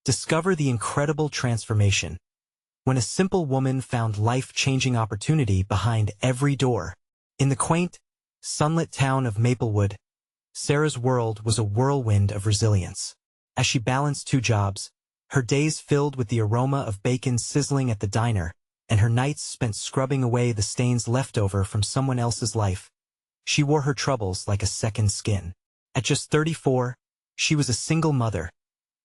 Discover the incredible transformation. When a simple woman found life-changing opportunity behind every door. In the quaint, sunlit town of Maplewood, Sarah's world was a whirlwind of resilience. As she balanced two jobs, her days filled with the aroma of bacon sizzling at the diner, and her nights spent scrubbing away the stains left over from someone else's life, she wore her troubles like a second skin. At just 34, she was a single mother,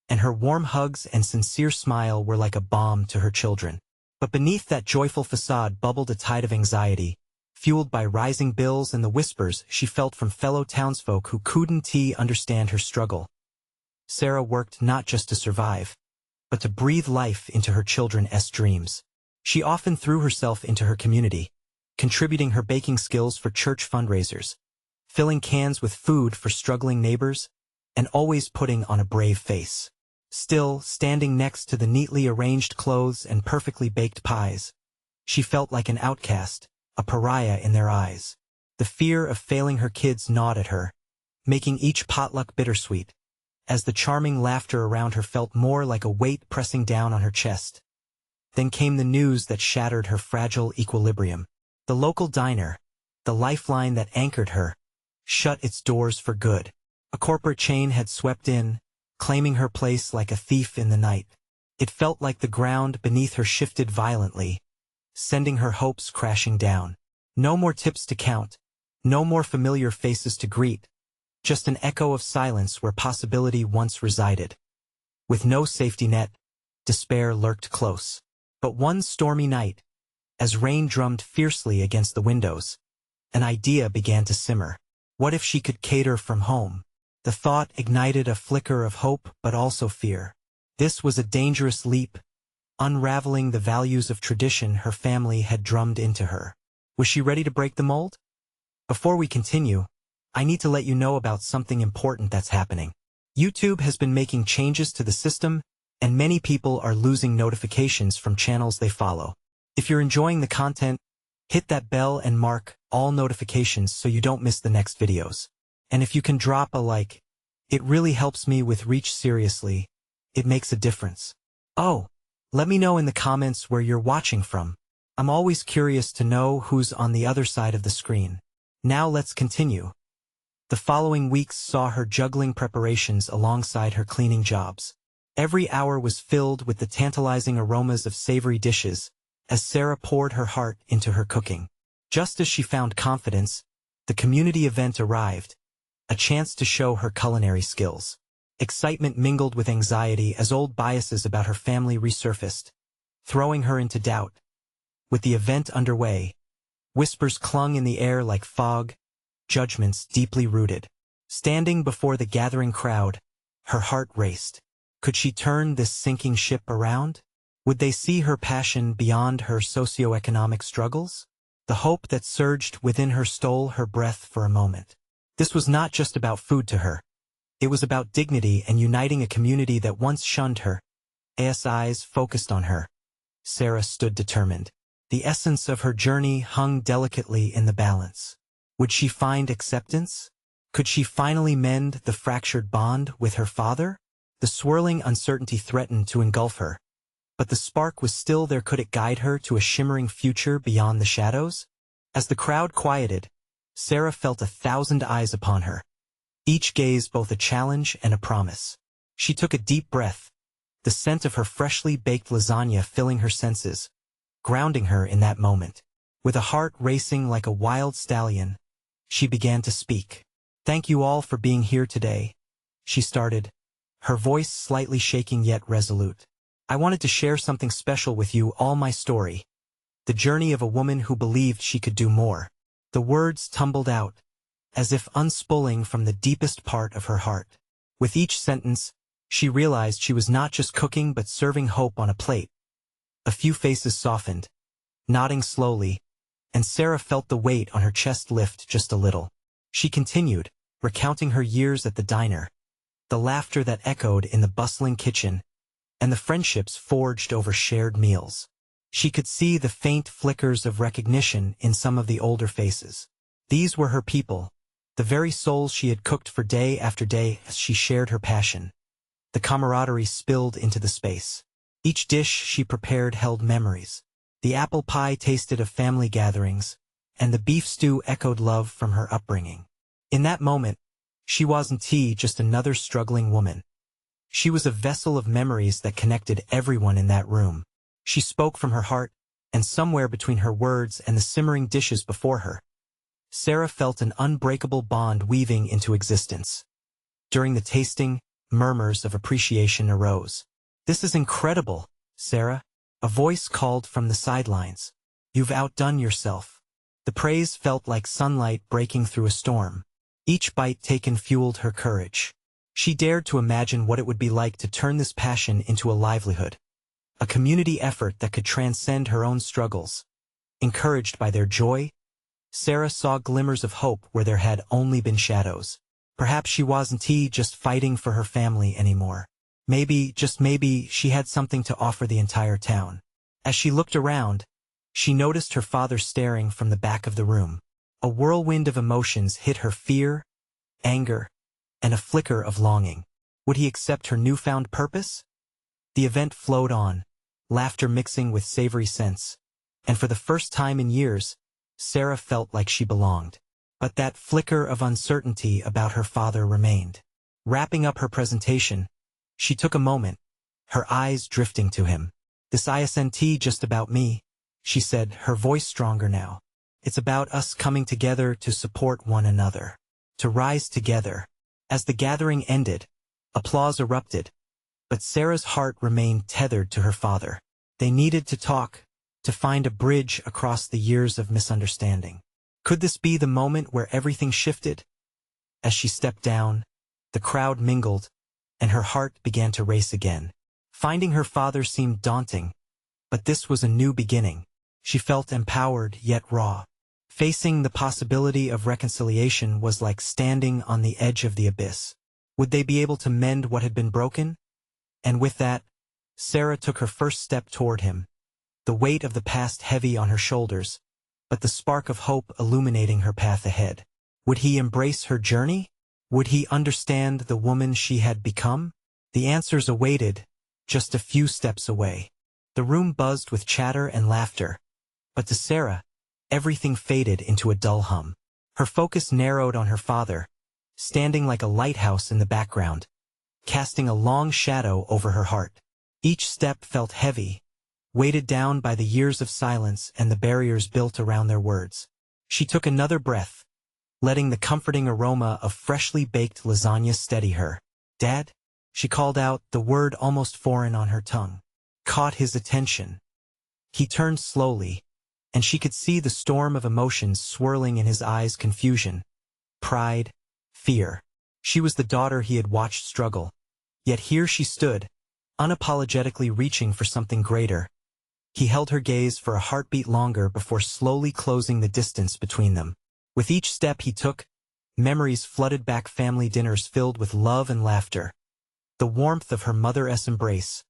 and her warm hugs and sincere smile were like a balm to her children. But beneath that joyful facade bubbled a tide of anxiety, fueled by rising bills and the whispers she felt from fellow townsfolk who couldn't understand her struggle. Sarah worked not just to survive, but to breathe life into her children's dreams. She often threw herself into her community, contributing her baking skills for church fundraisers, filling cans with food for struggling neighbors, and always putting on a brave face. Still, standing next to the neatly arranged clothes and perfectly baked pies, she felt like an outcast, a pariah in their eyes. The fear of failing her kids gnawed at her, making each potluck bittersweet, as the charming laughter around her felt more like a weight pressing down on her chest. Then came the news that shattered her fragile equilibrium. The local diner, the lifeline that anchored her, shut its doors for good. A corporate chain had swept in, claiming her place like a thief in the night. It felt like the ground beneath her shifted violently, sending her hopes crashing down. No more tips to count, no more familiar faces to greet, just an echo of silence where possibility once resided. With no safety net, despair lurked close. But one stormy night, as rain drummed fiercely against the windows, an idea began to simmer. What if she could cater from home? The thought ignited a flicker of hope but also fear. This was a dangerous leap, unraveling the values of tradition her family had drummed into her. Was she ready to break the mold? Before we continue, I need to let you know about something important that's happening. YouTube has been making changes to the system, and many people are losing notifications from channels they follow. If you're enjoying the content, hit that bell and mark all notifications so you don't miss the next videos. And if you can drop a like, it really helps me with reach. Seriously, it makes a difference. Oh, let me know in the comments where you're watching from. I'm always curious to know who's on the other side of the screen. Now let's continue. The following weeks saw her juggling preparations alongside her cleaning jobs. Every hour was filled with the tantalizing aromas of savory dishes, as Sarah poured her heart into her cooking. Just as she found confidence, the community event arrived, a chance to show her culinary skills. Excitement mingled with anxiety as old biases about her family resurfaced, throwing her into doubt. With the event underway, whispers clung in the air like fog, judgments deeply rooted. Standing before the gathering crowd, her heart raced. Could she turn this sinking ship around? Would they see her passion beyond her socioeconomic struggles? The hope that surged within her stole her breath for a moment. This was not just about food to her. It was about dignity and uniting a community that once shunned her. As eyes focused on her, Sarah stood determined. The essence of her journey hung delicately in the balance. Would she find acceptance? Could she finally mend the fractured bond with her father? The swirling uncertainty threatened to engulf her. But the spark was still there. Could it guide her to a shimmering future beyond the shadows? As the crowd quieted, Sarah felt 1,000 eyes upon her, each gaze both a challenge and a promise. She took a deep breath, the scent of her freshly baked lasagna filling her senses, grounding her in that moment. With a heart racing like a wild stallion, she began to speak. "Thank you all for being here today," she started, her voice slightly shaking yet resolute. "I wanted to share something special with you all, my story. The journey of a woman who believed she could do more." The words tumbled out, as if unspooling from the deepest part of her heart. With each sentence, she realized she was not just cooking but serving hope on a plate. A few faces softened, nodding slowly, and Sarah felt the weight on her chest lift just a little. She continued, recounting her years at the diner, the laughter that echoed in the bustling kitchen, and the friendships forged over shared meals. She could see the faint flickers of recognition in some of the older faces. These were her people, the very souls she had cooked for day after day as she shared her passion. The camaraderie spilled into the space. Each dish she prepared held memories. The apple pie tasted of family gatherings, and the beef stew echoed love from her upbringing. In that moment, she wasn't just another struggling woman. She was a vessel of memories that connected everyone in that room. She spoke from her heart, and somewhere between her words and the simmering dishes before her, Sarah felt an unbreakable bond weaving into existence. During the tasting, murmurs of appreciation arose. "This is incredible, Sarah," a voice called from the sidelines. "You've outdone yourself." The praise felt like sunlight breaking through a storm. Each bite taken fueled her courage. She dared to imagine what it would be like to turn this passion into a livelihood, a community effort that could transcend her own struggles. Encouraged by their joy, Sarah saw glimmers of hope where there had only been shadows. Perhaps she wasn't just fighting for her family anymore. Maybe, just maybe, she had something to offer the entire town. As she looked around, she noticed her father staring from the back of the room. A whirlwind of emotions hit her: fear, anger, and a flicker of longing. Would he accept her newfound purpose? The event flowed on, laughter mixing with savory scents, and for the first time in years, Sarah felt like she belonged. But that flicker of uncertainty about her father remained. Wrapping up her presentation, she took a moment, her eyes drifting to him. "This isn't just about me," she said, her voice stronger now. "It's about us coming together to support one another, to rise together." As the gathering ended, applause erupted, but Sarah's heart remained tethered to her father. They needed to talk, to find a bridge across the years of misunderstanding. Could this be the moment where everything shifted? As she stepped down, the crowd mingled, and her heart began to race again. Finding her father seemed daunting, but this was a new beginning. She felt empowered yet raw. Facing the possibility of reconciliation was like standing on the edge of the abyss. Would they be able to mend what had been broken? And with that, Sarah took her first step toward him, the weight of the past heavy on her shoulders, but the spark of hope illuminating her path ahead. Would he embrace her journey? Would he understand the woman she had become? The answers awaited, just a few steps away. The room buzzed with chatter and laughter, but to Sarah, everything faded into a dull hum. Her focus narrowed on her father, standing like a lighthouse in the background, casting a long shadow over her heart. Each step felt heavy, weighted down by the years of silence and the barriers built around their words. She took another breath, letting the comforting aroma of freshly baked lasagna steady her. "Dad?" she called out, the word almost foreign on her tongue. Caught his attention. He turned slowly, and she could see the storm of emotions swirling in his eyes: confusion, pride, fear. She was the daughter he had watched struggle, yet here she stood, unapologetically reaching for something greater. He held her gaze for a heartbeat longer before slowly closing the distance between them. With each step he took, memories flooded back: family dinners filled with love and laughter, the warmth of her mother's embrace,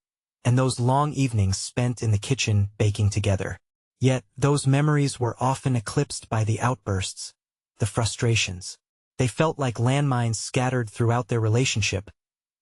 and those long evenings spent in the kitchen baking together. Yet, those memories were often eclipsed by the outbursts, the frustrations. They felt like landmines scattered throughout their relationship,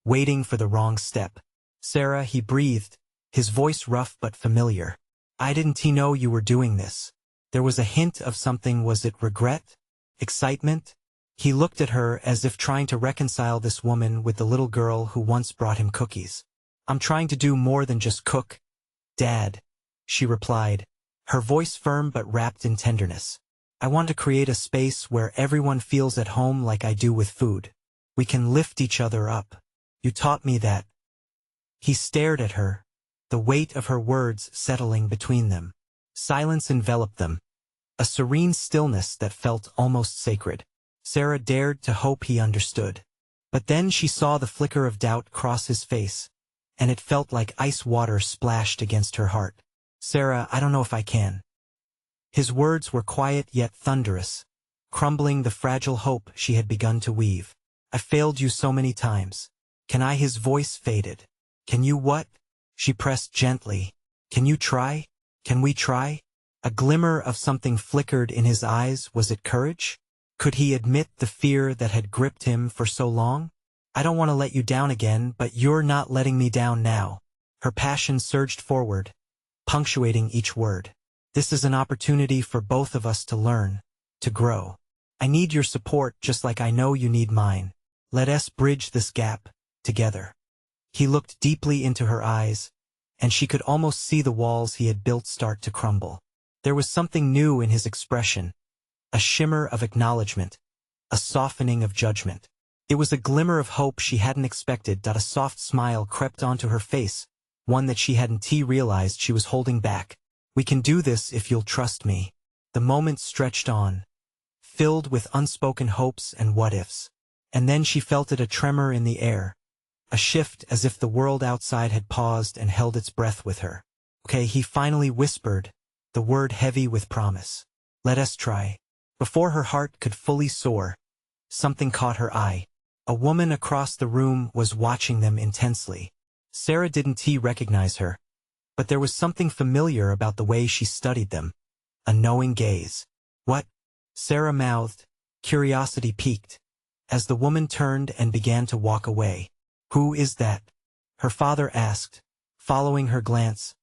waiting for the wrong step. "Sarah," he breathed, his voice rough but familiar. "I didn't know you were doing this." There was a hint of something. Was it regret? Excitement? He looked at her as if trying to reconcile this woman with the little girl who once brought him cookies. "I'm trying to do more than just cook, Dad," she replied, her voice firm but wrapped in tenderness. "I want to create a space where everyone feels at home like I do with food. We can lift each other up. You taught me that." He stared at her, the weight of her words settling between them. Silence enveloped them, a serene stillness that felt almost sacred. Sarah dared to hope he understood. But then she saw the flicker of doubt cross his face, and it felt like ice water splashed against her heart. "Sarah, I don't know if I can." His words were quiet yet thunderous, crumbling the fragile hope she had begun to weave. "I failed you so many times. Can I?" His voice faded. "Can you what?" She pressed gently. "Can you try? Can we try?" A glimmer of something flickered in his eyes. Was it courage? Could he admit the fear that had gripped him for so long? I don't want to let you down again, but you're not letting me down now. Her passion surged forward, punctuating each word. This is an opportunity for both of us to learn, to grow. I need your support just like I know you need mine. Let us bridge this gap, together. He looked deeply into her eyes, and she could almost see the walls he had built start to crumble. There was something new in his expression, a shimmer of acknowledgement, a softening of judgment. It was a glimmer of hope she hadn't expected. A soft smile crept onto her face, one that she hadn't realized she was holding back. We can do this if you'll trust me. The moment stretched on, filled with unspoken hopes and what-ifs. And then she felt a tremor in the air, a shift as if the world outside had paused and held its breath with her. Okay, he finally whispered, the word heavy with promise. Let us try. Before her heart could fully soar, something caught her eye. A woman across the room was watching them intensely. Sarah didn't recognize her, but there was something familiar about the way she studied them. A knowing gaze. What? Sarah mouthed, curiosity piqued, as the woman turned and began to walk away. Who is that? Her father asked, following her glance.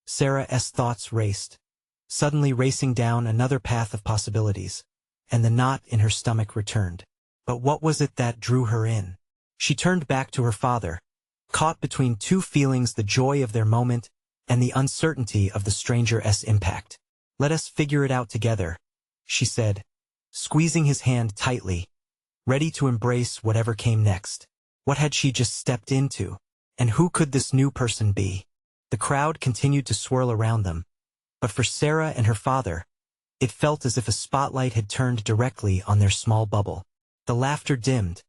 Sarah's thoughts raced, suddenly racing down another path of possibilities, and the knot in her stomach returned. But what was it that drew her in? She turned back to her father, caught between two feelings: the joy of their moment and the uncertainty of the stranger's impact. Let us figure it out together, she said, squeezing his hand tightly, ready to embrace whatever came next. What had she just stepped into? And who could this new person be? The crowd continued to swirl around them, but for Sarah and her father, it felt as if a spotlight had turned directly on their small bubble. The laughter dimmed,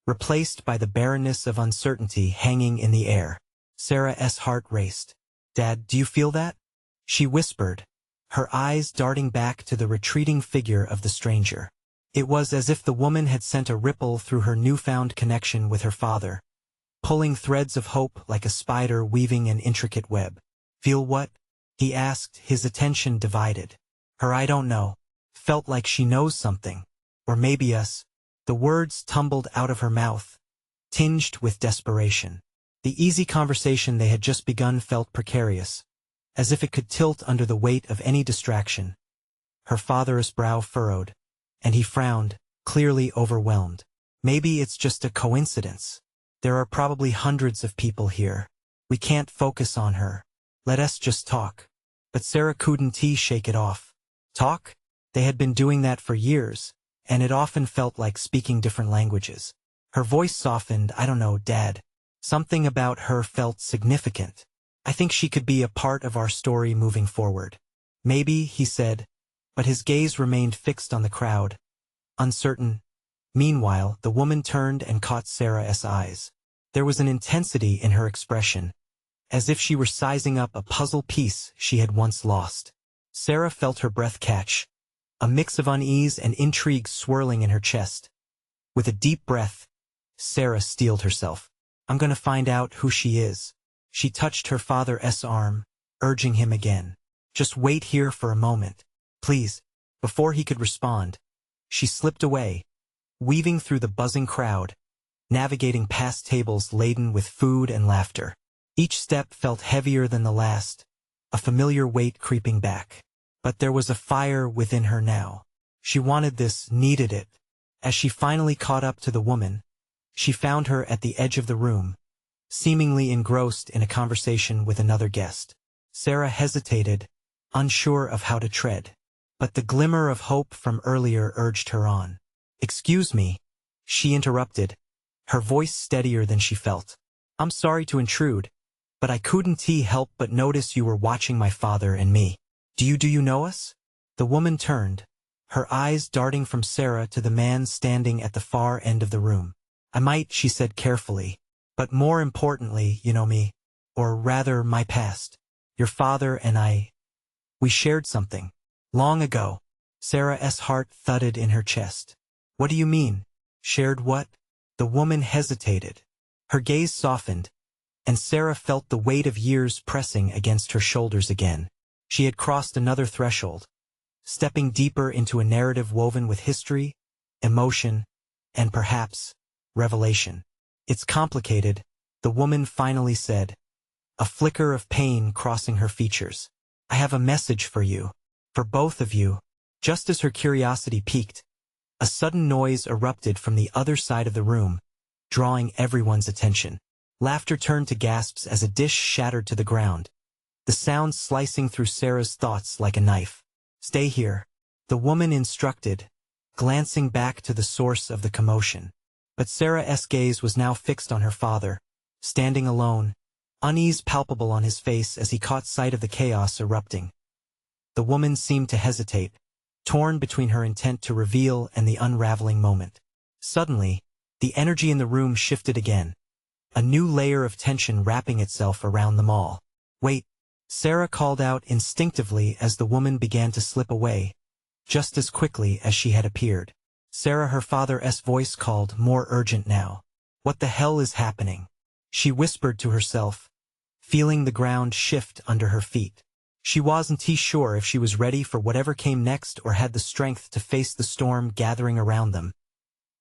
replaced by the barrenness of uncertainty hanging in the air. Sarah's heart raced. Dad, do you feel that? She whispered, her eyes darting back to the retreating figure of the stranger. It was as if the woman had sent a ripple through her newfound connection with her father, pulling threads of hope like a spider weaving an intricate web. Feel what? He asked, his attention divided. Her I don't know, felt like she knows something. Or maybe us. The words tumbled out of her mouth, tinged with desperation. The easy conversation they had just begun felt precarious, as if it could tilt under the weight of any distraction. Her father's brow furrowed, and he frowned, clearly overwhelmed. Maybe it's just a coincidence. There are probably hundreds of people here. We can't focus on her. Let us just talk. But Sarah couldn't shake it off. Talk? They had been doing that for years, and it often felt like speaking different languages. Her voice softened. I don't know, Dad. Something about her felt significant. I think she could be a part of our story moving forward. Maybe, he said, but his gaze remained fixed on the crowd, uncertain. Meanwhile, the woman turned and caught Sarah's eyes. There was an intensity in her expression, as if she were sizing up a puzzle piece she had once lost. Sarah felt her breath catch, a mix of unease and intrigue swirling in her chest. With a deep breath, Sarah steeled herself. I'm going to find out who she is. She touched her father's arm, urging him again. Just wait here for a moment, please. Before he could respond, she slipped away, weaving through the buzzing crowd, navigating past tables laden with food and laughter. Each step felt heavier than the last, a familiar weight creeping back. But there was a fire within her now. She wanted this, needed it. As she finally caught up to the woman, she found her at the edge of the room, seemingly engrossed in a conversation with another guest. Sarah hesitated, unsure of how to tread. But the glimmer of hope from earlier urged her on. Excuse me, she interrupted, her voice steadier than she felt. I'm sorry to intrude, but I couldn't help but notice you were watching my father and me. Do you know us? The woman turned, her eyes darting from Sarah to the man standing at the far end of the room. I might, she said carefully, but more importantly, you know me, or rather my past. Your father and I, we shared something. Long ago. Sarah's heart thudded in her chest. What do you mean? Shared what? The woman hesitated. Her gaze softened, and Sarah felt the weight of years pressing against her shoulders again. She had crossed another threshold, stepping deeper into a narrative woven with history, emotion, and perhaps, revelation. It's complicated, the woman finally said, a flicker of pain crossing her features. I have a message for you. For both of you. Just as her curiosity piqued, a sudden noise erupted from the other side of the room, drawing everyone's attention. Laughter turned to gasps as a dish shattered to the ground, the sound slicing through Sarah's thoughts like a knife. Stay here, the woman instructed, glancing back to the source of the commotion. But Sarah's gaze was now fixed on her father, standing alone, unease palpable on his face as he caught sight of the chaos erupting. The woman seemed to hesitate, torn between her intent to reveal and the unraveling moment. Suddenly, the energy in the room shifted again, a new layer of tension wrapping itself around them all. Wait, Sarah called out instinctively as the woman began to slip away, just as quickly as she had appeared. Sarah, her father's voice called, more urgent now. What the hell is happening? She whispered to herself, feeling the ground shift under her feet. She wasn't sure if she was ready for whatever came next or had the strength to face the storm gathering around them.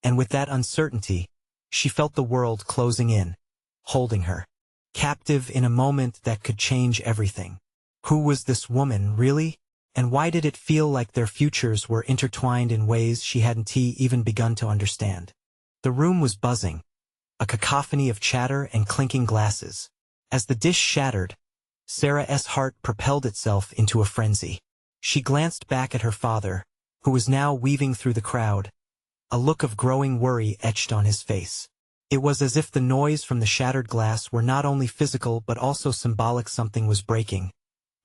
And with that uncertainty, she felt the world closing in, holding her, captive in a moment that could change everything. Who was this woman, really? And why did it feel like their futures were intertwined in ways she hadn't even begun to understand? The room was buzzing, a cacophony of chatter and clinking glasses. As the dish shattered, Sarah's heart propelled itself into a frenzy. She glanced back at her father, who was now weaving through the crowd, a look of growing worry etched on his face. It was as if the noise from the shattered glass were not only physical but also symbolic. Something was breaking,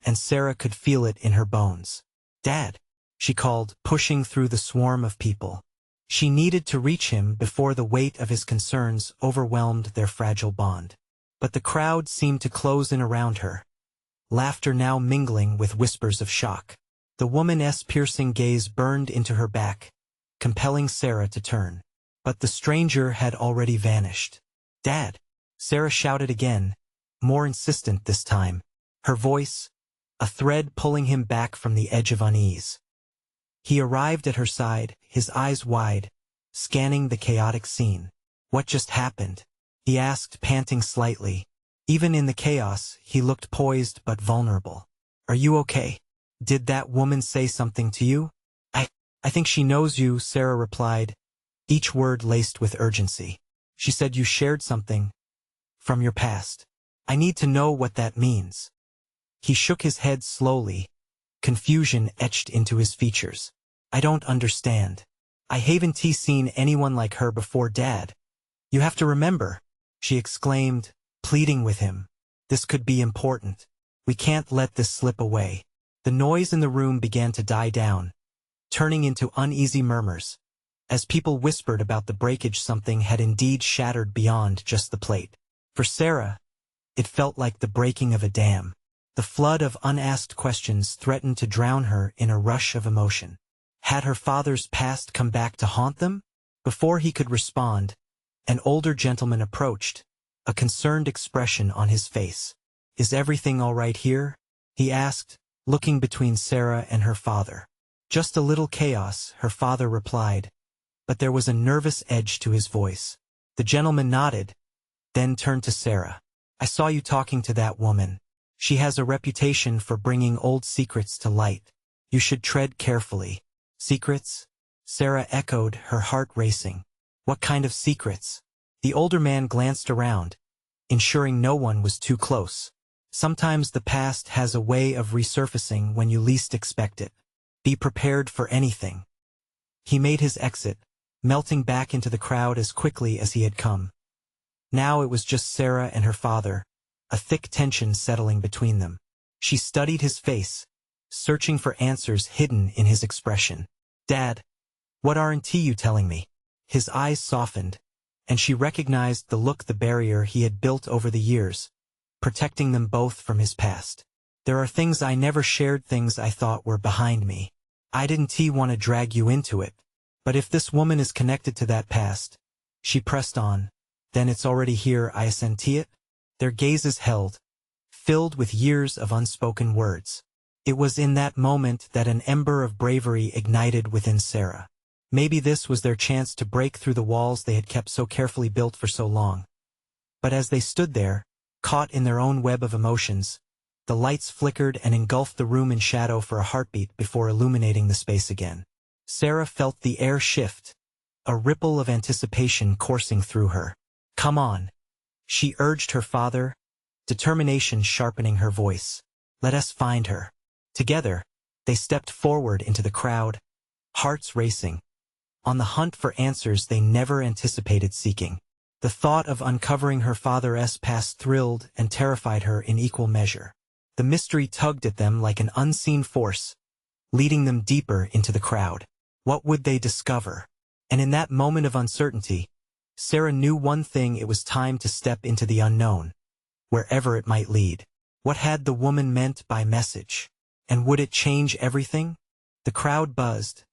and Sarah could feel it in her bones. Dad, she called, pushing through the swarm of people. She needed to reach him before the weight of his concerns overwhelmed their fragile bond. But the crowd seemed to close in around her, laughter now mingling with whispers of shock. The woman's piercing gaze burned into her back, compelling Sarah to turn. But the stranger had already vanished. Dad! Sarah shouted again, more insistent this time, her voice, a thread pulling him back from the edge of unease. He arrived at her side, his eyes wide, scanning the chaotic scene. What just happened? He asked, panting slightly. Even in the chaos, he looked poised but vulnerable. Are you okay? Did that woman say something to you? I think she knows you, Sarah replied, each word laced with urgency. She said you shared something from your past. I need to know what that means. He shook his head slowly, confusion etched into his features. I don't understand. I haven't seen anyone like her before, Dad. You have to remember, she exclaimed, pleading with him. This could be important. We can't let this slip away. The noise in the room began to die down, turning into uneasy murmurs. As people whispered about the breakage, something had indeed shattered beyond just the plate. For Sarah, it felt like the breaking of a dam. The flood of unasked questions threatened to drown her in a rush of emotion. Had her father's past come back to haunt them? Before he could respond, an older gentleman approached, a concerned expression on his face. Is everything all right here? He asked, looking between Sarah and her father. Just a little chaos, her father replied, but there was a nervous edge to his voice. The gentleman nodded, then turned to Sarah. I saw you talking to that woman. She has a reputation for bringing old secrets to light. You should tread carefully. Secrets? Sarah echoed, her heart racing. What kind of secrets? The older man glanced around, ensuring no one was too close. Sometimes the past has a way of resurfacing when you least expect it. Be prepared for anything. He made his exit, melting back into the crowd as quickly as he had come. Now it was just Sarah and her father, a thick tension settling between them. She studied his face, searching for answers hidden in his expression. Dad, what aren't you telling me? His eyes softened, and she recognized the look, the barrier he had built over the years, protecting them both from his past. There are things I never shared, things I thought were behind me. I didn't want to drag you into it. But if this woman is connected to that past, she pressed on, then it's already here, I assent it. Their gazes held, filled with years of unspoken words. It was in that moment that an ember of bravery ignited within Sarah. Maybe this was their chance to break through the walls they had kept so carefully built for so long. But as they stood there, caught in their own web of emotions, the lights flickered and engulfed the room in shadow for a heartbeat before illuminating the space again. Sarah felt the air shift, a ripple of anticipation coursing through her. "Come on," she urged her father, determination sharpening her voice. "Let us find her." Together, they stepped forward into the crowd, hearts racing, on the hunt for answers they never anticipated seeking. The thought of uncovering her father's past thrilled and terrified her in equal measure. The mystery tugged at them like an unseen force, leading them deeper into the crowd. What would they discover? And in that moment of uncertainty, Sarah knew one thing: it was time to step into the unknown, wherever it might lead. What had the woman meant by message? And would it change everything? The crowd buzzed.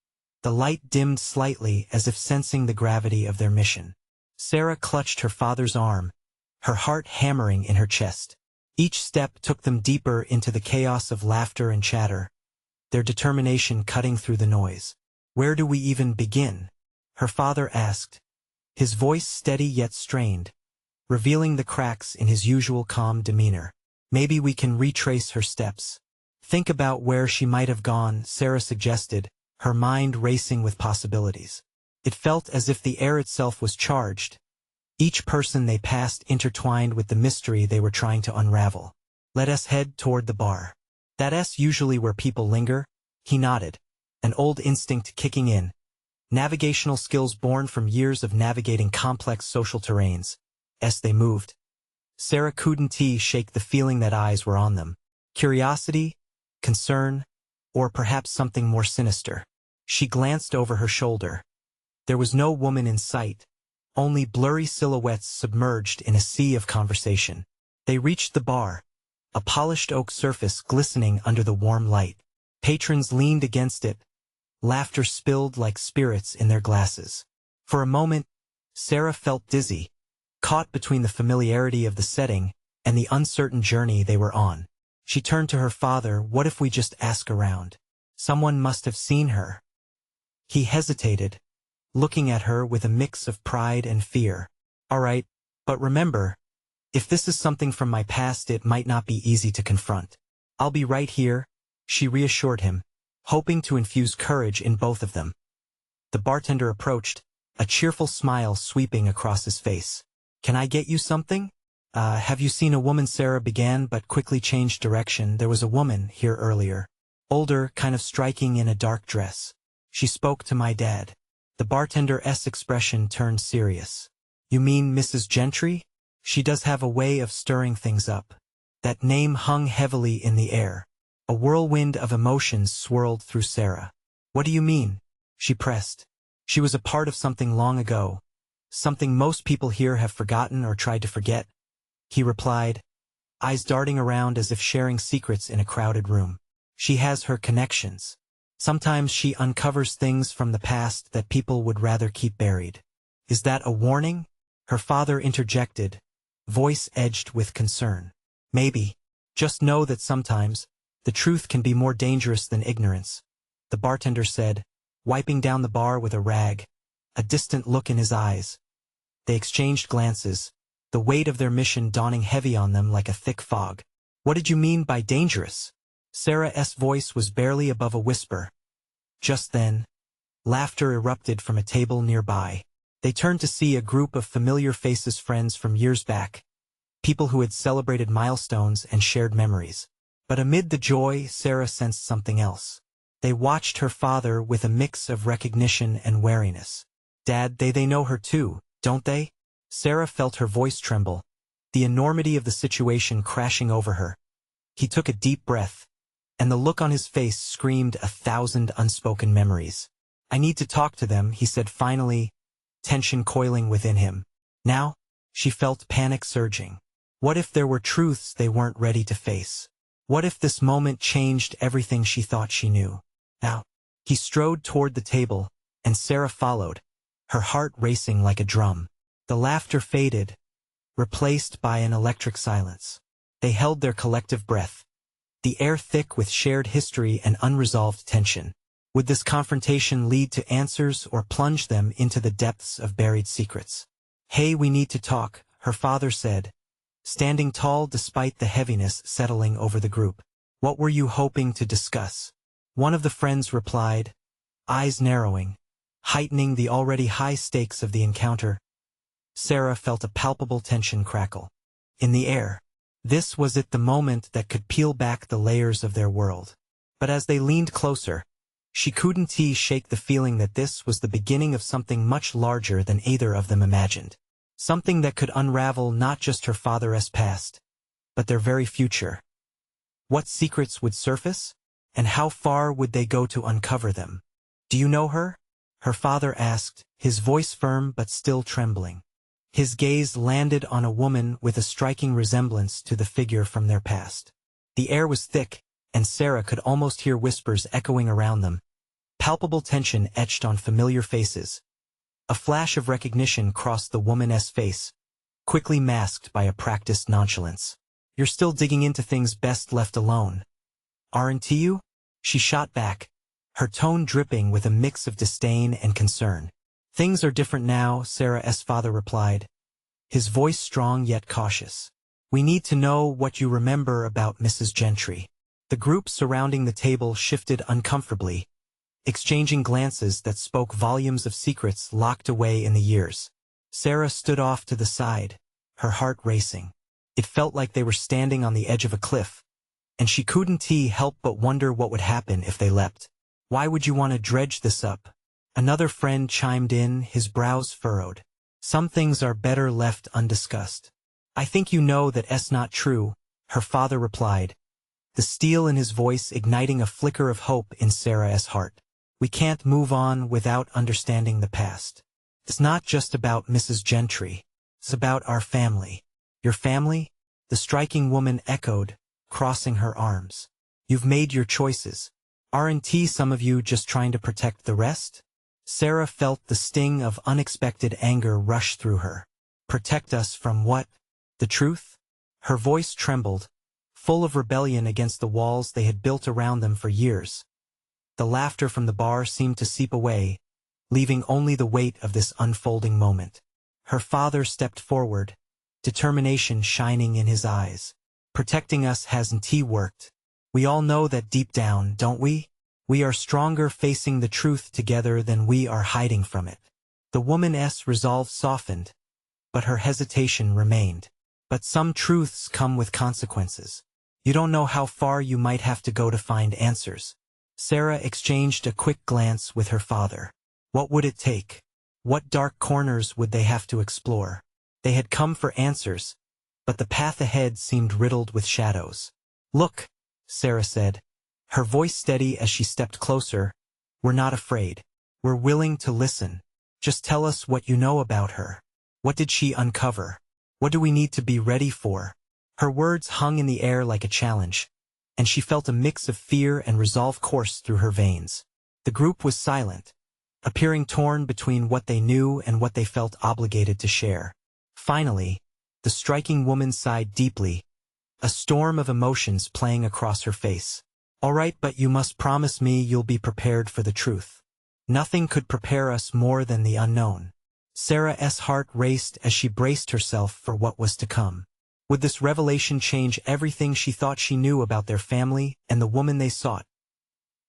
The light dimmed slightly as if sensing the gravity of their mission. Sarah clutched her father's arm, her heart hammering in her chest. Each step took them deeper into the chaos of laughter and chatter, their determination cutting through the noise. "Where do we even begin?" her father asked, his voice steady yet strained, revealing the cracks in his usual calm demeanor. "Maybe we can retrace her steps. Think about where she might have gone," Sarah suggested, her mind racing with possibilities. It felt as if the air itself was charged, each person they passed intertwined with the mystery they were trying to unravel. "Let us head toward the bar. That's usually where people linger." He nodded, an old instinct kicking in, navigational skills born from years of navigating complex social terrains. As they moved, Sarah couldn't shake the feeling that eyes were on them. Curiosity, concern, or perhaps something more sinister. She glanced over her shoulder. There was no woman in sight, only blurry silhouettes submerged in a sea of conversation. They reached the bar, a polished oak surface glistening under the warm light. Patrons leaned against it, laughter spilled like spirits in their glasses. For a moment, Sarah felt dizzy, caught between the familiarity of the setting and the uncertain journey they were on. She turned to her father. "What if we just ask around? Someone must have seen her." He hesitated, looking at her with a mix of pride and fear. "All right, but remember, if this is something from my past, it might not be easy to confront." "I'll be right here," she reassured him, hoping to infuse courage in both of them. The bartender approached, a cheerful smile sweeping across his face. "Can I get you something?" Have you seen a woman?" Sarah began but quickly changed direction. "There was a woman here earlier. Older, kind of striking, in a dark dress. She spoke to my dad." The bartender's expression turned serious. "You mean Mrs. Gentry? She does have a way of stirring things up." That name hung heavily in the air. A whirlwind of emotions swirled through Sarah. "What do you mean?" she pressed. "She was a part of something long ago. Something most people here have forgotten or tried to forget," he replied, eyes darting around as if sharing secrets in a crowded room. "She has her connections. Sometimes she uncovers things from the past that people would rather keep buried." "Is that a warning?" her father interjected, voice edged with concern. "Maybe. Just know that sometimes, the truth can be more dangerous than ignorance," the bartender said, wiping down the bar with a rag, a distant look in his eyes. They exchanged glances, the weight of their mission dawning heavy on them like a thick fog. "What did you mean by dangerous?" Sarah's voice was barely above a whisper. Just then, laughter erupted from a table nearby. They turned to see a group of familiar faces, friends from years back, people who had celebrated milestones and shared memories. But amid the joy, Sarah sensed something else. They watched her father with a mix of recognition and wariness. "Dad, they know her too, don't they?" Sarah felt her voice tremble, the enormity of the situation crashing over her. He took a deep breath, and the look on his face screamed 1,000 unspoken memories. "I need to talk to them," he said finally, tension coiling within him. Now, she felt panic surging. What if there were truths they weren't ready to face? What if this moment changed everything she thought she knew? Now, he strode toward the table, and Sarah followed, her heart racing like a drum. The laughter faded, replaced by an electric silence. They held their collective breath, the air thick with shared history and unresolved tension. Would this confrontation lead to answers or plunge them into the depths of buried secrets? "Hey, we need to talk," her father said, standing tall despite the heaviness settling over the group. What were you hoping to discuss? One of the friends replied, eyes narrowing, heightening the already high stakes of the encounter. Sarah felt a palpable tension crackle in the air. This was the moment that could peel back the layers of their world. But as they leaned closer, she couldn't shake the feeling that this was the beginning of something much larger than either of them imagined. Something that could unravel not just her father's past, but their very future. What secrets would surface? And how far would they go to uncover them? Do you know her? Her father asked, his voice firm but still trembling. His gaze landed on a woman with a striking resemblance to the figure from their past. The air was thick, and Sarah could almost hear whispers echoing around them. Palpable tension etched on familiar faces. A flash of recognition crossed the woman's face, quickly masked by a practiced nonchalance. You're still digging into things best left alone, aren't you? She shot back, her tone dripping with a mix of disdain and concern. Things are different now, Sarah's father replied, his voice strong yet cautious. We need to know what you remember about Mrs. Gentry. The group surrounding the table shifted uncomfortably, exchanging glances that spoke volumes of secrets locked away in the years. Sarah stood off to the side, her heart racing. It felt like they were standing on the edge of a cliff, and she couldn't help but wonder what would happen if they leapt. Why would you want to dredge this up? Another friend chimed in, his brows furrowed. Some things are better left undiscussed. I think you know that's not true, her father replied, the steel in his voice igniting a flicker of hope in Sarah's heart. We can't move on without understanding the past. It's not just about Mrs. Gentry. It's about our family. Your family? The striking woman echoed, crossing her arms. You've made your choices. Aren't some of you just trying to protect the rest? Sarah felt the sting of unexpected anger rush through her. Protect us from what? The truth? Her voice trembled, full of rebellion against the walls they had built around them for years. The laughter from the bar seemed to seep away, leaving only the weight of this unfolding moment. Her father stepped forward, determination shining in his eyes. Protecting us hasn't worked. We all know that deep down, don't we? We are stronger facing the truth together than we are hiding from it. The woman's resolve softened, but her hesitation remained. But some truths come with consequences. You don't know how far you might have to go to find answers. Sarah exchanged a quick glance with her father. What would it take? What dark corners would they have to explore? They had come for answers, but the path ahead seemed riddled with shadows. Look, Sarah said, her voice steady as she stepped closer. We're not afraid. We're willing to listen. Just tell us what you know about her. What did she uncover? What do we need to be ready for? Her words hung in the air like a challenge, and she felt a mix of fear and resolve course through her veins. The group was silent, appearing torn between what they knew and what they felt obligated to share. Finally, the striking woman sighed deeply, a storm of emotions playing across her face. All right, but you must promise me you'll be prepared for the truth. Nothing could prepare us more than the unknown. Sarah's heart raced as she braced herself for what was to come. Would this revelation change everything she thought she knew about their family and the woman they sought?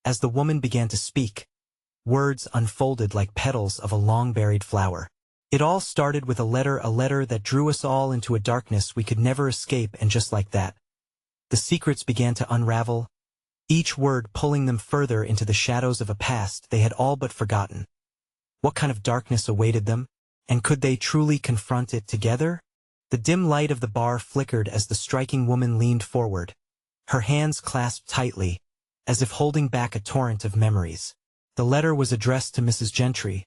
As the woman began to speak, words unfolded like petals of a long-buried flower. It all started with a letter that drew us all into a darkness we could never escape, and just like that, the secrets began to unravel, each word pulling them further into the shadows of a past they had all but forgotten. What kind of darkness awaited them, and could they truly confront it together? The dim light of the bar flickered as the striking woman leaned forward, her hands clasped tightly, as if holding back a torrent of memories. The letter was addressed to Mrs. Gentry,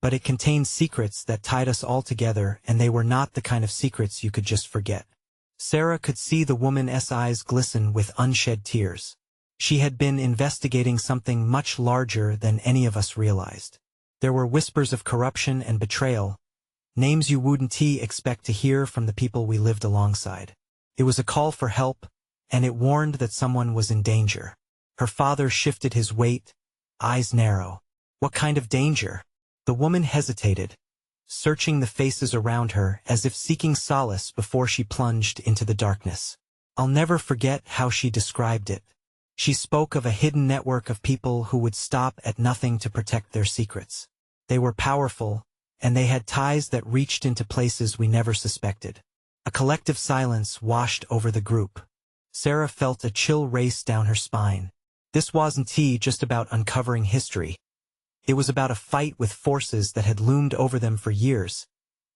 but it contained secrets that tied us all together, and they were not the kind of secrets you could just forget. Sarah could see the woman's eyes glisten with unshed tears. She had been investigating something much larger than any of us realized. There were whispers of corruption and betrayal, names you wouldn't expect to hear from the people we lived alongside. It was a call for help, and it warned that someone was in danger. Her father shifted his weight, eyes narrow. What kind of danger? The woman hesitated, searching the faces around her as if seeking solace before she plunged into the darkness. I'll never forget how she described it. She spoke of a hidden network of people who would stop at nothing to protect their secrets. They were powerful, and they had ties that reached into places we never suspected. A collective silence washed over the group. Sarah felt a chill race down her spine. This wasn't just about uncovering history. It was about a fight with forces that had loomed over them for years,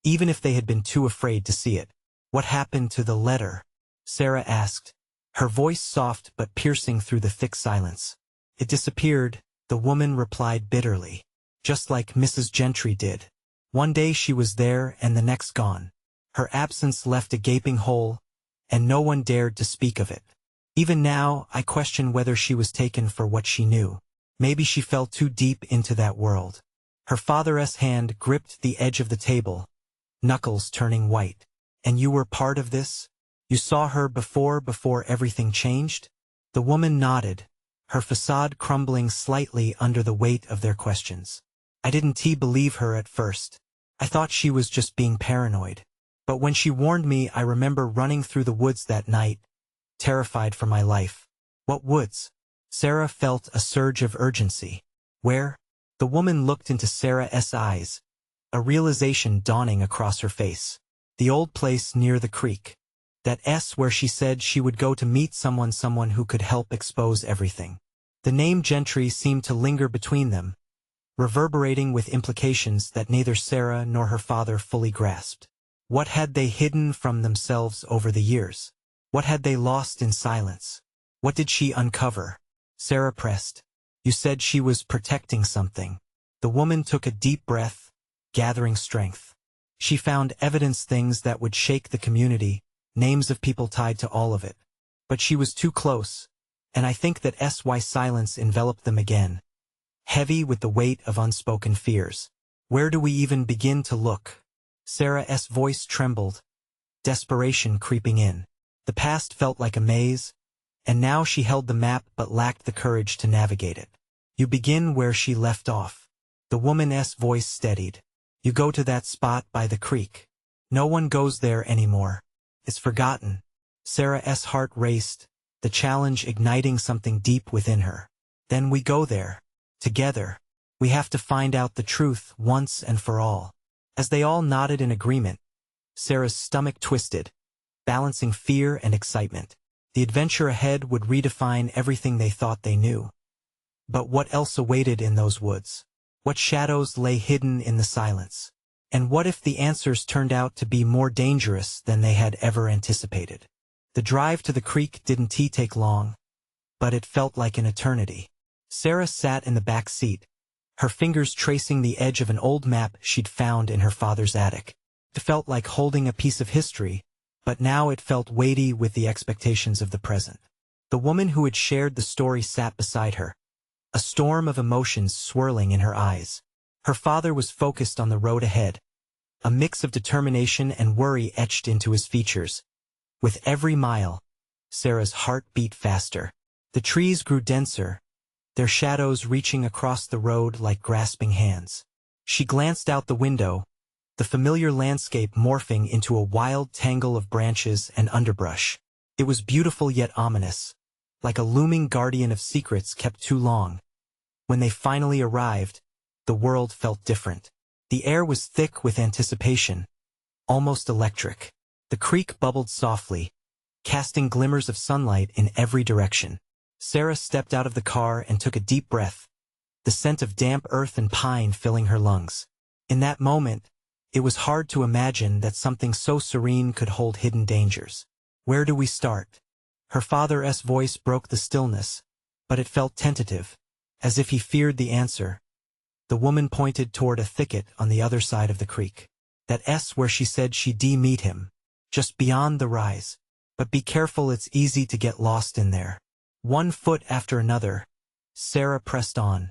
even if they had been too afraid to see it. What happened to the letter? Sarah asked, her voice soft but piercing through the thick silence. It disappeared, the woman replied bitterly. Just like Mrs. Gentry did. One day she was there and the next gone. Her absence left a gaping hole, and no one dared to speak of it. Even now, I question whether she was taken for what she knew. Maybe she fell too deep into that world. Her father's hand gripped the edge of the table, knuckles turning white. And you were part of this? You saw her before everything changed? The woman nodded, her facade crumbling slightly under the weight of their questions. I didn't believe her at first. I thought she was just being paranoid. But when she warned me, I remember running through the woods that night, terrified for my life. What woods? Sarah felt a surge of urgency. Where? The woman looked into Sarah's eyes, a realization dawning across her face. The old place near the creek. That where she said she would go to meet someone who could help expose everything. The name Gentry seemed to linger between them, reverberating with implications that neither Sarah nor her father fully grasped. What had they hidden from themselves over the years? What had they lost in silence? What did she uncover? Sarah pressed. You said she was protecting something. The woman took a deep breath, gathering strength. She found evidence, things that would shake the community, names of people tied to all of it. But she was too close, and I think that silence enveloped them again, heavy with the weight of unspoken fears. Where do we even begin to look? Sarah's voice trembled, desperation creeping in. The past felt like a maze, and now she held the map but lacked the courage to navigate it. You begin where she left off. The woman's voice steadied. You go to that spot by the creek. No one goes there anymore. It's forgotten. Sarah's heart raced, the challenge igniting something deep within her. Then we go there. Together. We have to find out the truth once and for all. As they all nodded in agreement, Sarah's stomach twisted, balancing fear and excitement. The adventure ahead would redefine everything they thought they knew. But what else awaited in those woods? What shadows lay hidden in the silence? And what if the answers turned out to be more dangerous than they had ever anticipated? The drive to the creek didn't take long, but it felt like an eternity. Sarah sat in the back seat, her fingers tracing the edge of an old map she'd found in her father's attic. It felt like holding a piece of history, but now it felt weighty with the expectations of the present. The woman who had shared the story sat beside her, a storm of emotions swirling in her eyes. Her father was focused on the road ahead, a mix of determination and worry etched into his features. With every mile, Sarah's heart beat faster. The trees grew denser, their shadows reaching across the road like grasping hands. She glanced out the window, the familiar landscape morphing into a wild tangle of branches and underbrush. It was beautiful yet ominous, like a looming guardian of secrets kept too long. When they finally arrived, the world felt different. The air was thick with anticipation, almost electric. The creek bubbled softly, casting glimmers of sunlight in every direction. Sarah stepped out of the car and took a deep breath, the scent of damp earth and pine filling her lungs. In that moment, it was hard to imagine that something so serene could hold hidden dangers. Where do we start? Her father's voice broke the stillness, but it felt tentative, as if he feared the answer. The woman pointed toward a thicket on the other side of the creek. That where she said she'd meet him, just beyond the rise. But be careful, it's easy to get lost in there. One foot after another, Sarah pressed on,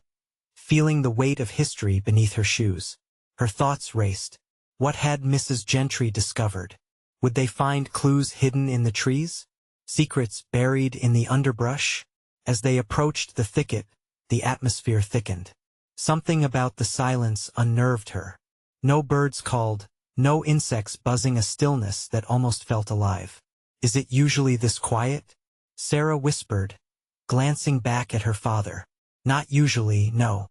feeling the weight of history beneath her shoes. Her thoughts raced. What had Mrs. Gentry discovered? Would they find clues hidden in the trees? Secrets buried in the underbrush? As they approached the thicket, the atmosphere thickened. Something about the silence unnerved her. No birds called, no insects buzzing, a stillness that almost felt alive. Is it usually this quiet? Sarah whispered, glancing back at her father. Not usually, no.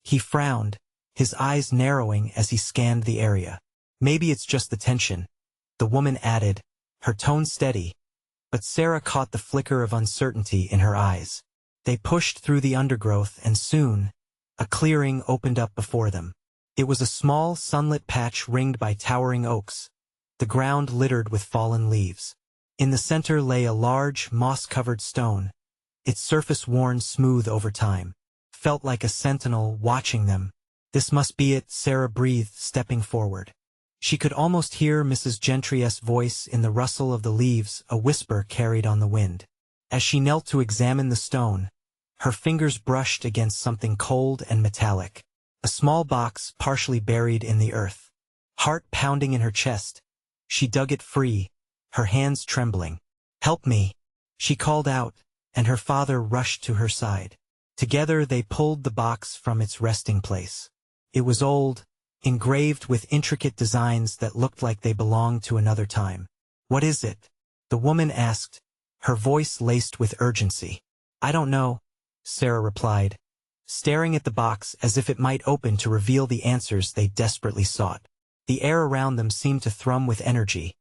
He frowned, his eyes narrowing as he scanned the area. Maybe it's just the tension, the woman added, her tone steady, but Sarah caught the flicker of uncertainty in her eyes. They pushed through the undergrowth and soon, a clearing opened up before them. It was a small, sunlit patch ringed by towering oaks, the ground littered with fallen leaves. In the center lay a large, moss-covered stone, its surface worn smooth over time. Felt like a sentinel watching them. This must be it, Sarah breathed, stepping forward. She could almost hear Mrs. Gentry's voice in the rustle of the leaves, a whisper carried on the wind. As she knelt to examine the stone, her fingers brushed against something cold and metallic. A small box partially buried in the earth. Heart pounding in her chest, she dug it free, her hands trembling. "Help me," she called out, and her father rushed to her side. Together they pulled the box from its resting place. It was old, engraved with intricate designs that looked like they belonged to another time. "What is it?" the woman asked, her voice laced with urgency. "I don't know," Sarah replied, staring at the box as if it might open to reveal the answers they desperately sought. The air around them seemed to thrum with energy,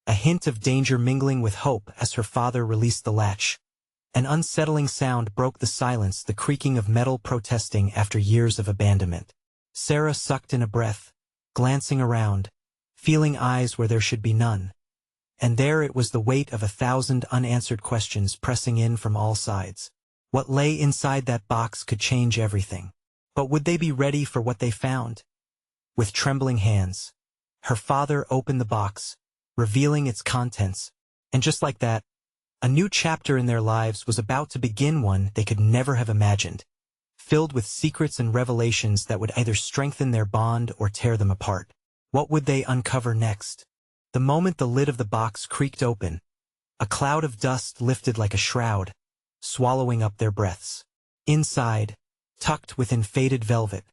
a hint of danger mingling with hope as her father released the latch. An unsettling sound broke the silence, the creaking of metal protesting after years of abandonment. Sarah sucked in a breath, glancing around, feeling eyes where there should be none. And there it was, the weight of 1,000 unanswered questions pressing in from all sides. What lay inside that box could change everything. But would they be ready for what they found? With trembling hands, her father opened the box, revealing its contents, and just like that, a new chapter in their lives was about to begin, one they could never have imagined, filled with secrets and revelations that would either strengthen their bond or tear them apart. What would they uncover next? The moment the lid of the box creaked open, a cloud of dust lifted like a shroud, swallowing up their breaths. Inside, tucked within faded velvet,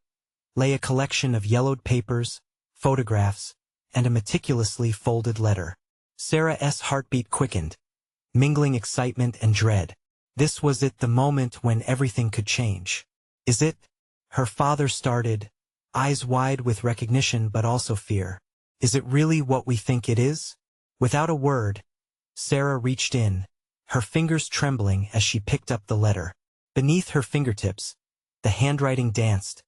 lay a collection of yellowed papers, photographs, and a meticulously folded letter. Sarah's heartbeat quickened, mingling excitement and dread. This was it, the moment when everything could change. "Is it?" her father started, eyes wide with recognition but also fear. "Is it really what we think it is?" Without a word, Sarah reached in, her fingers trembling as she picked up the letter. Beneath her fingertips, the handwriting danced,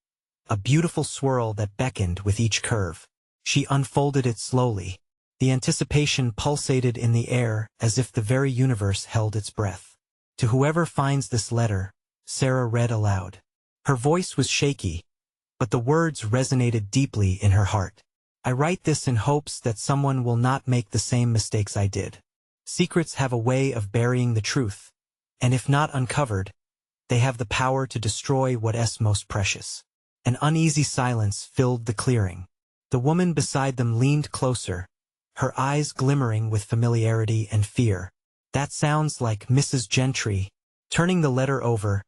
a beautiful swirl that beckoned with each curve. She unfolded it slowly. The anticipation pulsated in the air as if the very universe held its breath. "To whoever finds this letter," Sarah read aloud. Her voice was shaky, but the words resonated deeply in her heart. "I write this in hopes that someone will not make the same mistakes I did. Secrets have a way of burying the truth, and if not uncovered, they have the power to destroy what's most precious." An uneasy silence filled the clearing. The woman beside them leaned closer, her eyes glimmering with familiarity and fear. "That sounds like Mrs. Gentry." Turning the letter over,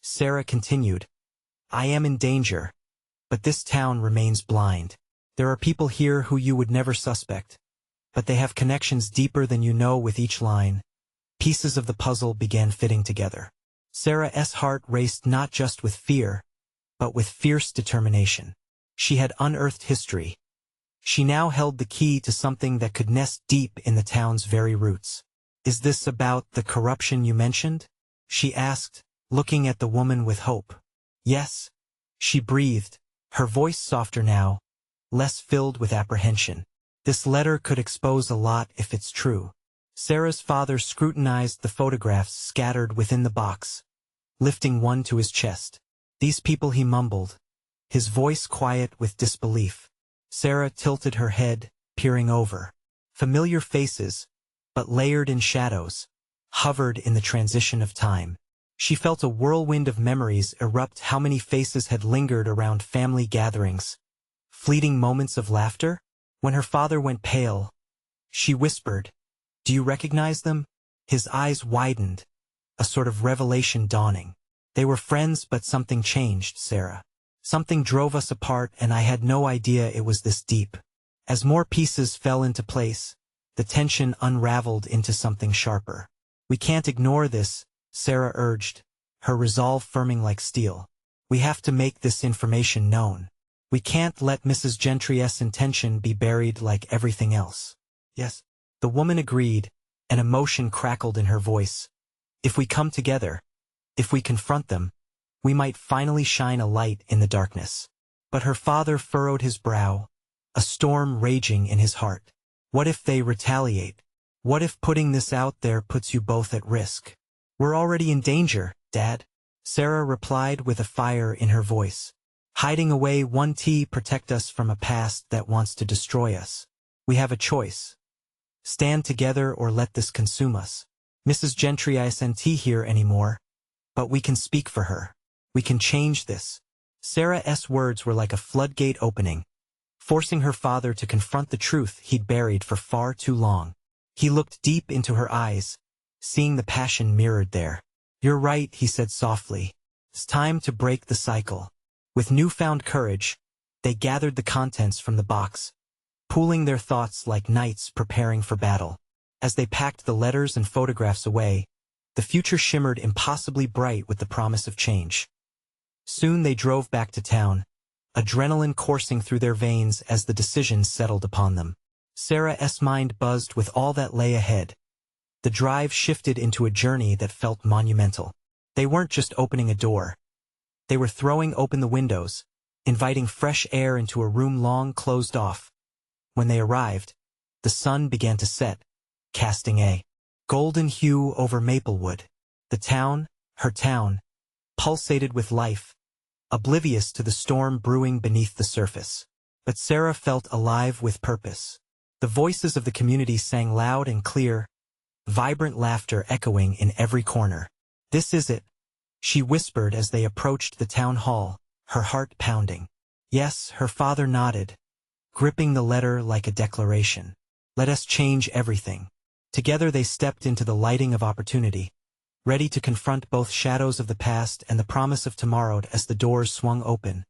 Sarah continued, "I am in danger, but this town remains blind. There are people here who you would never suspect, but they have connections deeper than you know." With each line, pieces of the puzzle began fitting together. Sarah's heart raced not just with fear, but with fierce determination. She had unearthed history. She now held the key to something that could nest deep in the town's very roots. "Is this about the corruption you mentioned?" she asked, looking at the woman with hope. "Yes," she breathed, her voice softer now, less filled with apprehension. "This letter could expose a lot if it's true." Sarah's father scrutinized the photographs scattered within the box, lifting one to his chest. "These people," he mumbled, his voice quiet with disbelief. Sarah tilted her head, peering over. Familiar faces, but layered in shadows, hovered in the transition of time. She felt a whirlwind of memories erupt. How many faces had lingered around family gatherings? Fleeting moments of laughter? When her father went pale, she whispered, "Do you recognize them?" His eyes widened, a sort of revelation dawning. "They were friends, but something changed, Sarah. Something drove us apart and I had no idea it was this deep. As more pieces fell into place, the tension unraveled into something sharper. We can't ignore this, Sarah urged, her resolve firming like steel. We have to make this information known. We can't let Mrs. Gentry's intention be buried like everything else. Yes. The woman agreed, and emotion crackled in her voice. If we come together, if we confront them, we might finally shine a light in the darkness. But her father furrowed his brow, a storm raging in his heart. What if they retaliate? What if putting this out there puts you both at risk? We're already in danger, Dad, Sarah replied with a fire in her voice. Hiding away one T protect us from a past that wants to destroy us. We have a choice. Stand together or let this consume us. Mrs. Gentry isn't here anymore, but we can speak for her. We can change this. Sarah's words were like a floodgate opening, forcing her father to confront the truth he'd buried for far too long. He looked deep into her eyes, seeing the passion mirrored there. You're right, he said softly. It's time to break the cycle. With newfound courage, they gathered the contents from the box, pooling their thoughts like knights preparing for battle. As they packed the letters and photographs away, the future shimmered impossibly bright with the promise of change. Soon they drove back to town, adrenaline coursing through their veins as the decision settled upon them. Sarah's mind buzzed with all that lay ahead. The drive shifted into a journey that felt monumental. They weren't just opening a door. They were throwing open the windows, inviting fresh air into a room long closed off. When they arrived, the sun began to set, casting a golden hue over Maplewood. The town, her town, pulsated with life, oblivious to the storm brewing beneath the surface. But Sarah felt alive with purpose. The voices of the community sang loud and clear, vibrant laughter echoing in every corner. This is it, she whispered as they approached the town hall, her heart pounding. Yes, her father nodded, gripping the letter like a declaration. Let us change everything. Together they stepped into the lighting of opportunity, ready to confront both shadows of the past and the promise of tomorrow as the doors swung open.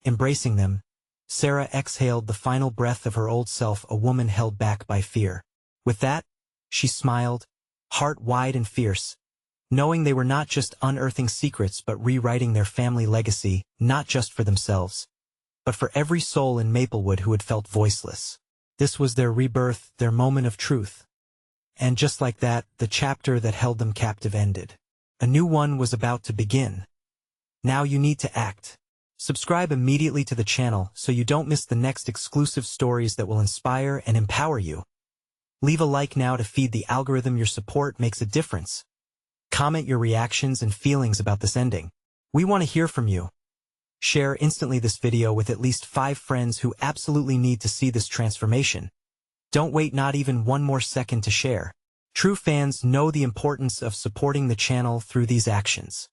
Embracing them, Sarah exhaled the final breath of her old self, a woman held back by fear. With that, she smiled, heart wide and fierce, knowing they were not just unearthing secrets but rewriting their family legacy, not just for themselves, but for every soul in Maplewood who had felt voiceless. This was their rebirth, their moment of truth. And just like that, the chapter that held them captive ended. A new one was about to begin. Now you need to act. Subscribe immediately to the channel so you don't miss the next exclusive stories that will inspire and empower you. Leave a like now to feed the algorithm. Your support makes a difference. Comment your reactions and feelings about this ending. We want to hear from you. Share instantly this video with at least 5 friends who absolutely need to see this transformation. Don't wait not even one more second to share. True fans know the importance of supporting the channel through these actions.